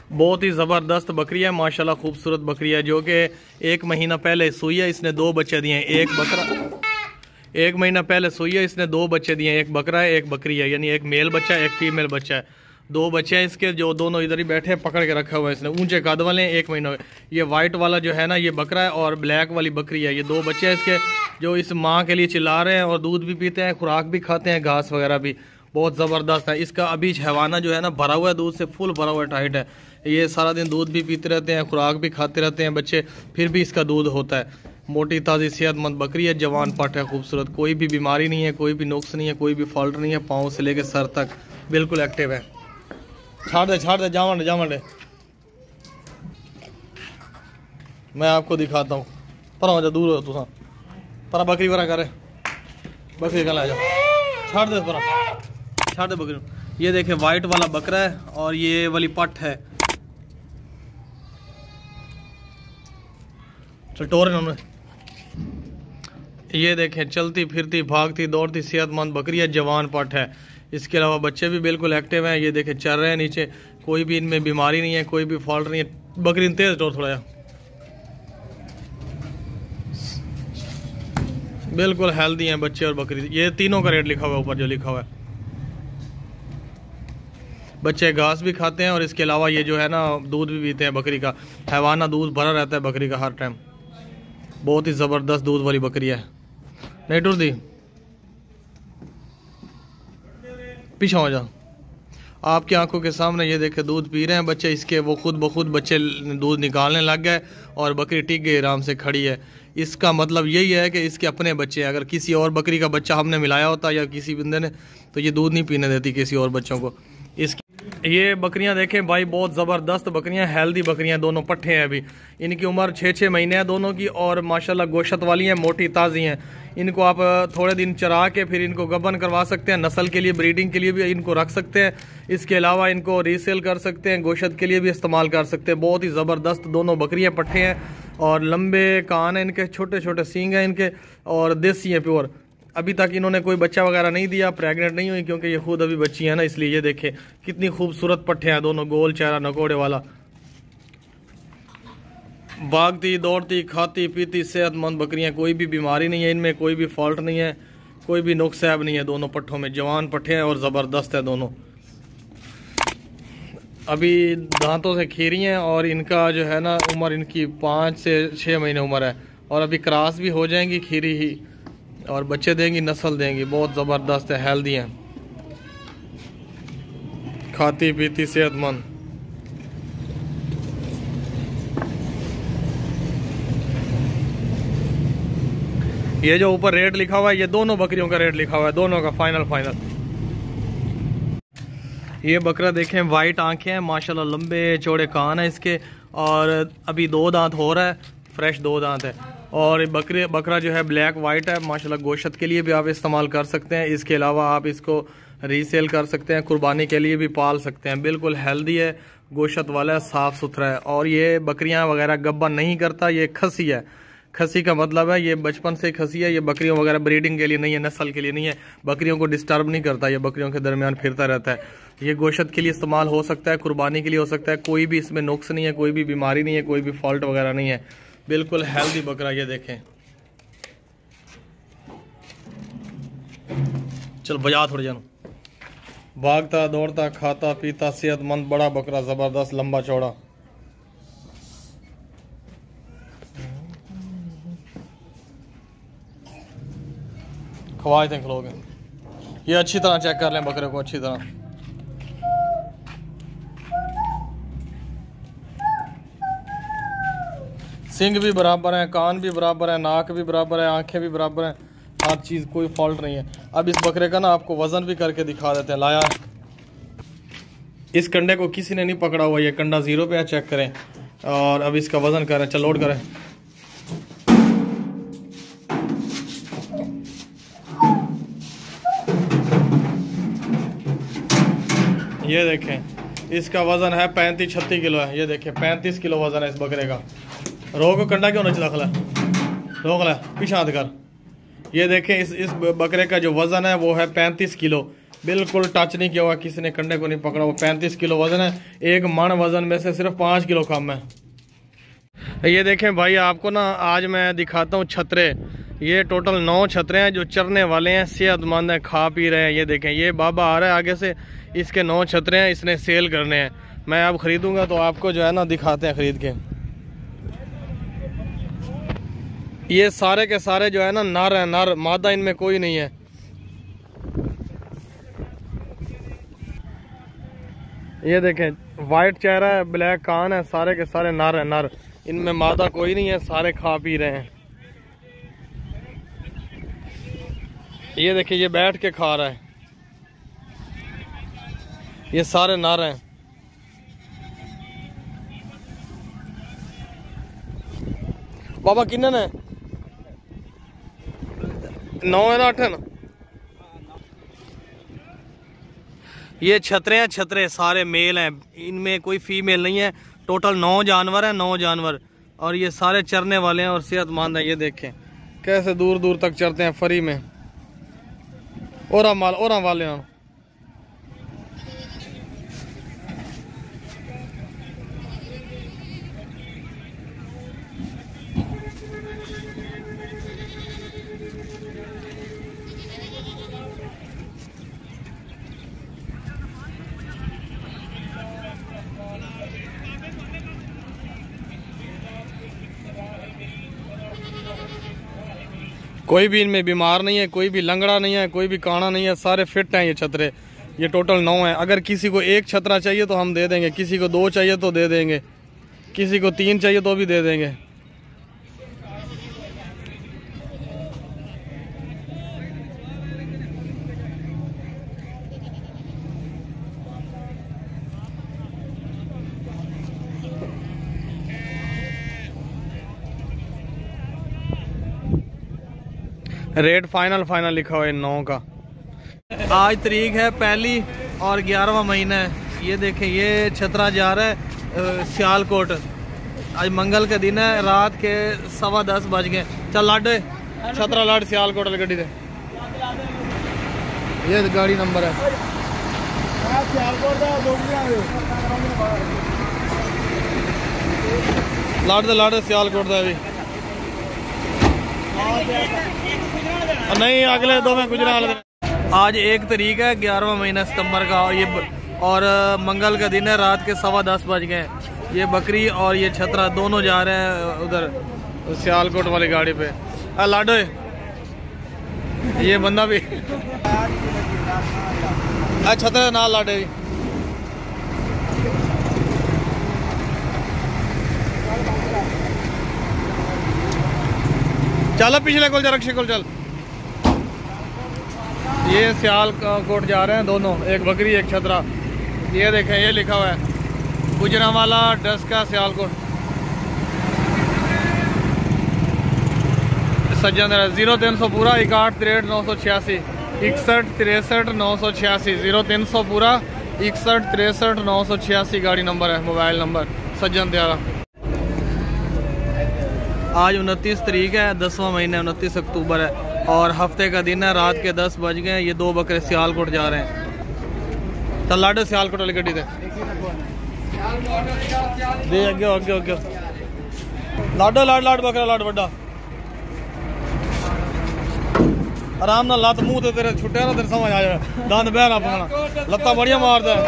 बहुत ही ज़बरदस्त बकरी है माशाल्लाह, खूबसूरत बकरी है जो कि 1 महीना पहले सुई है। इसने 2 बच्चे दिए हैं। एक महीना पहले सुई है, इसने 2 बच्चे दिए हैं। एक बकरा है, एक बकरी है, यानी एक मेल बच्चा है, एक फीमेल बच्चा है। 2 बच्चे हैं इसके, जो दोनों इधर ही बैठे हैं, पकड़ के रखा हुआ है इसने। ऊंचे कद वाले हैं, 1 महीना। ये वाइट वाला जो है ना, ये बकरा है, और ब्लैक वाली बकरी है। ये 2 बच्चे हैं इसके, जो इस माँ के लिए चिल्ला रहे हैं और दूध भी पीते हैं, खुराक भी खाते हैं, घास वगैरह भी। बहुत ज़बरदस्त है। इसका अभी हैवाना जो है ना भरा हुआ है दूध से, फुल भरा हुआ टाइट है। ये सारा दिन दूध भी पीते रहते हैं, खुराक भी खाते रहते हैं बच्चे, फिर भी इसका दूध होता है। मोटी ताज़ी सेहतमंद बकरी है, जवान पट है, खूबसूरत। कोई भी बीमारी नहीं है, कोई भी नुक्स नहीं है, कोई भी फॉल्ट नहीं है। पाँव से लेकर सर तक बिल्कुल एक्टिव है। छाड़ दे जावन। मैं आपको दिखाता हूँ। पर हो जा, दूर हो तुसा। पर बकरी वरा करे, बकरी का ला जाओ। छाड़ दे बकरी। ये देखे वाइट वाला बकरा है और ये वाली पट है। चटोरे उन्होंने। ये देखें, चलती फिरती भागती दौड़ती सेहतमंद बकरी है, जवान पट है। इसके अलावा बच्चे भी बिल्कुल एक्टिव हैं। ये देखें चल रहे हैं नीचे, कोई भी इनमें बीमारी नहीं है, कोई भी फॉल्ट नहीं है। बकरी तेज दौड़ थोड़ा, बिल्कुल हेल्दी हैं बच्चे और बकरी। ये तीनों का रेट लिखा हुआ है ऊपर, जो लिखा हुआ है। बच्चे घास भी खाते हैं और इसके अलावा ये जो है ना दूध भी पीते हैं बकरी का। हैवाना दूध भरा रहता है बकरी का हर टाइम। बहुत ही ज़बरदस्त दूध वाली बकरी है। नहीं टूट दी, पीछे हो जा। आपकी आंखों के सामने ये देखे दूध पी रहे हैं बच्चे इसके। वो खुद ब खुद बच्चे दूध निकालने लग गए और बकरी टिक गई, आराम से खड़ी है। इसका मतलब यही है कि इसके अपने बच्चे हैं। अगर किसी और बकरी का बच्चा हमने मिलाया होता या किसी बंदे ने, तो ये दूध नहीं पीने देती किसी और बच्चों को। इसकी ये बकरियां देखें भाई, बहुत ज़बरदस्त बकरियां, हेल्दी बकरियां। दोनों पट्ठे हैं अभी। इनकी उम्र 6-6 महीने है दोनों की, और माशाल्लाह गोश्त वाली हैं, मोटी ताज़ी हैं। इनको आप थोड़े दिन चरा के फिर इनको गबन करवा सकते हैं। नस्ल के लिए, ब्रीडिंग के लिए भी इनको रख सकते हैं। इसके अलावा इनको रीसेल कर सकते हैं, गोश्त के लिए भी इस्तेमाल कर सकते हैं। बहुत ही ज़बरदस्त दोनों बकरियां पट्ठे हैं, और लंबे कान हैं इनके, छोटे छोटे सींग हैं इनके, और देसी हैं प्योर। अभी तक इन्होंने कोई बच्चा वगैरह नहीं दिया, प्रेग्नेंट नहीं हुई, क्योंकि ये खुद अभी बच्ची है ना, इसलिए। ये देखें कितनी खूबसूरत पट्ठे हैं दोनों, गोल चेहरा, नकोड़े वाला। भागती दौड़ती खाती पीती सेहतमंद बकरियां, कोई भी बीमारी नहीं है इनमें, कोई भी फॉल्ट नहीं है, कोई भी नुक्स ऐब नहीं है दोनों पट्ठों में। जवान पट्ठे हैं और ज़बरदस्त है दोनों। अभी दांतों से खीरी हैं, और इनका जो है ना उम्र इनकी 5 से 6 महीने उम्र है, और अभी क्रॉस भी हो जाएंगी खीरी ही, और बच्चे देंगी, नस्ल देंगी। बहुत ज़बरदस्त है, हेल्दी हैं, खाती पीती सेहतमंद। ये जो ऊपर रेट लिखा हुआ है, ये दोनों बकरियों का रेट लिखा हुआ है, दोनों का फाइनल। ये बकरा देखें, वाइट आंखें हैं माशाल्लाह, लंबे चौड़े कान है इसके, और अभी 2 दांत हो रहा है, फ्रेश 2 दांत है। और बकरा जो है ब्लैक वाइट है माशाल्लाह। गोश्त के लिए भी आप इस्तेमाल कर सकते हैं। इसके अलावा आप इसको रीसेल कर सकते हैं, कुर्बानी के लिए भी पाल सकते हैं। बिल्कुल हेल्दी है, गोश्त वाला है, साफ़ सुथरा है। और ये बकरियां वगैरह गब्बा नहीं करता, ये खसी है। खसी का मतलब है ये बचपन से खसी है। ये बकरियों वगैरह ब्रीडिंग के लिए नहीं है, नस्ल के लिए नहीं है। बकरियों को डिस्टर्ब नहीं करता, ये बकरियों के दरमियान फिरता रहता है। ये गोश्त के लिए इस्तेमाल हो सकता है, कुर्बानी के लिए हो सकता है। कोई भी इसमें नुक्स नहीं है, कोई भी बीमारी नहीं है, कोई भी फॉल्ट वगैरह नहीं है। बिल्कुल हेल्दी बकरा। ये देखें, चल बजा थोड़ी जानो। भागता दौड़ता खाता पीता सेहतमंद बड़ा बकरा, ज़बरदस्त लंबा चौड़ा। खवाए थे खलोगे। ये अच्छी तरह चेक कर लें बकरे को, अच्छी तरह। सींग भी बराबर है, कान भी बराबर है, नाक भी बराबर है, आंखें भी बराबर हैं, हर चीज़, कोई फॉल्ट नहीं है। अब इस बकरे का ना आपको वज़न भी करके दिखा देते हैं। लाया, इस कंडे को किसी ने नहीं पकड़ा हुआ, ये कंडा 0 पे है, चेक करें। और अब इसका वज़न करें, चल लोड करें। ये देखें, इसका वज़न है 35-36 किलो है। ये देखें 35 किलो वज़न है इस बकरे का। रोको, कंडा क्यों नहीं रखला, रोक ला, पीछे हाथ कर। ये देखें, इस बकरे का जो वज़न है वो है 35 किलो। बिल्कुल टच नहीं किया हुआ, किसी ने कंडे को नहीं पकड़ा हुआ। 35 किलो वजन है, एक मन वजन में से सिर्फ 5 किलो कम है। ये देखें भाई, आपको ना आज मैं दिखाता हूँ छतरे। ये टोटल 9 छतरे हैं जो चरने वाले हैं, सेहतमंद हैं, खा पी रहे हैं। ये देखें, ये बाबा आ रहा है आगे से, इसके 9 छतरे हैं, इसने सेल करने हैं। मैं अब ख़रीदूँगा तो आपको जो है ना दिखाते हैं ख़रीद के। ये सारे के सारे जो है ना नर है, नर, मादा इनमें कोई नहीं है। ये देखें, वाइट चेहरा है, ब्लैक कान है, सारे के सारे नर है, नर, इनमें मादा कोई नहीं है, सारे खा पी रहे हैं। ये देखिए, ये बैठ के खा रहा है, ये सारे नर हैं। बाबा किन्ने ने 9 है ना 8 है ना। ये छतरे हैं, छतरे सारे मेल हैं, इनमें कोई फीमेल नहीं है। टोटल 9 जानवर हैं, 9 जानवर, और ये सारे चरने वाले हैं और सेहतमंद हैं। ये देखें कैसे दूर दूर तक चरते हैं फ्री में। और माल और वाले हैं। कोई भी इनमें बीमार नहीं है, कोई भी लंगड़ा नहीं है, कोई भी काना नहीं है, सारे फिट हैं ये छतरे। ये टोटल 9 हैं। अगर किसी को 1 छतरा चाहिए तो हम दे देंगे, किसी को 2 चाहिए तो दे देंगे, किसी को 3 चाहिए तो भी दे देंगे। रेट फाइनल लिखा हुआ है 9 का। आज तारीख है 1 और 11वां महीना है। ये देखें, ये छतरा जा रहा है सियालकोट। आज मंगल के दिन है, रात के 10:15 बज गए। चल लाडे, छतरा लाड सियालकोट वाली गड्डी दे। ये गाड़ी नंबर है, लाड सियालकोट का भी नहीं, अगले 2 में गुजरात। आज 1 तारीख है, 11वां महीना सितंबर का, और मंगल का दिन है, रात के 10:15 बज गए। ये बकरी और ये छतरा दोनों जा रहे हैं उधर सियालकोट वाली गाड़ी पे। लाडो, ये बंदा भी छतरा ना लाडे। चल पिछले को रक्षे को चल। ये सियालकोट जा रहे हैं दोनों, एक बकरी एक छतरा। ये देखें, ये लिखा हुआ है गुजरांवाला डस्का सियालकोट। सज्जन 0300 पूरा 61 63 986 61 63 986 0300 पूरा 61 63 986 गाड़ी नंबर है, मोबाइल नंबर सज्जन त्यारा। आज 29 तारीख है, 10वां महीना, 29 अक्टूबर है, और हफ्ते का दिन है, रात के 10 बज गए। ये 2 बकरे सियालकोट जा रहे हैं। चल लाडो सियालकोट वाली गड्डी दे अगे लाडो, लाड बकरा लाड बड़ा। आराम ना लत मुंह ते तेरे छुट्टिया ना, तेरे समझ आ जाए, दंद बह ना पाना, लत्ता बढ़िया मारदा है।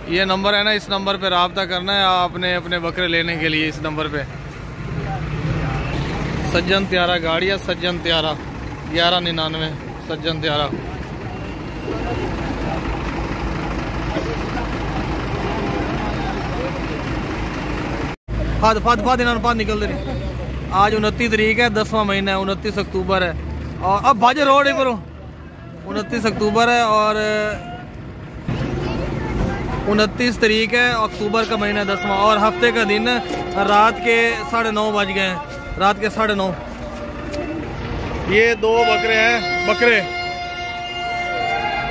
ये नंबर है ना, इस नंबर पे रब्ता करना है आपने अपने बकरे लेने के लिए। इस नंबर पे सज्जन त्यारा गाड़ी है, सज्जन त्यारा 1199 सज्जन त्यारा। फाद इन्होंने पाद निकल दे। आज 29 तारीख है, 10वां महीना है, 29 अक्टूबर है, और अब भाजे रोड है करो। 29 अक्टूबर है और 29 तारीख है, अक्टूबर का महीना 10वां, और हफ्ते का दिन रात के 9:30 बज गए हैं, रात के 9:30। ये 2 बकरे हैं, बकरे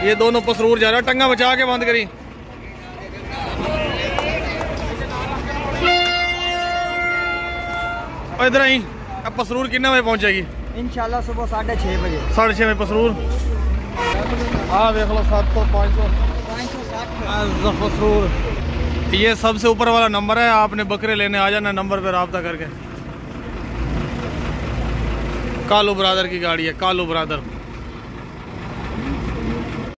ये दोनों पसरूर जा रहा है। टंगा बचा के बंद करी। इधर आई अब पसरूर कितने बजे पहुंचेगी? इंशाल्लाह सुबह 6:30 बजे। 6:30 बजे पसरूर। हाँ देख लो 700 560 पसरूर। ये सबसे ऊपर वाला नंबर है, आपने बकरे लेने आ जाना नंबर पे रब्ता करके। कालू ब्रादर की गाड़ी है, कालू ब्रादर।